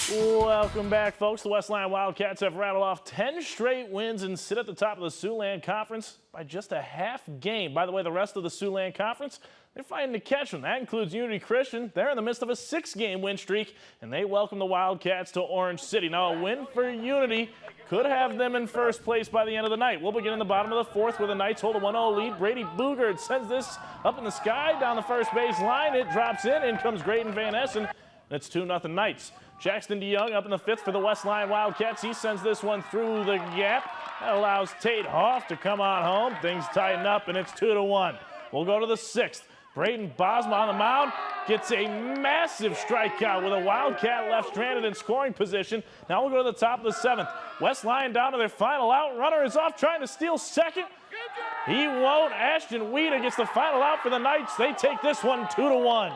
Welcome back, folks. The West Lyon Wildcats have rattled off 10 straight wins and sit at the top of the Siouxland Conference by just a half game. By the way, the rest of the Siouxland Conference, they're fighting to catch them. That includes Unity Christian. They're in the midst of a 6-game win streak, and they welcome the Wildcats to Orange City. Now, a win for Unity could have them in first place by the end of the night. We'll begin in the bottom of the fourth where the Knights hold a 1-0 lead. Brady Bugard sends this up in the sky down the first base line. It drops in comes Graydon Van Essen, and it's 2-0 Knights. Jackson DeYoung up in the fifth for the West Lyon Wildcats. He sends this one through the gap. That allows Tate Hoff to come on home. Things tighten up, and it's 2-1. We'll go to the sixth. Braden Bosma on the mound gets a massive strikeout with a Wildcat left stranded in scoring position. Now we'll go to the top of the seventh. West Lyon down to their final out. Runner is off trying to steal second. He won't. Ashton Weeda gets the final out for the Knights. They take this one 2-1.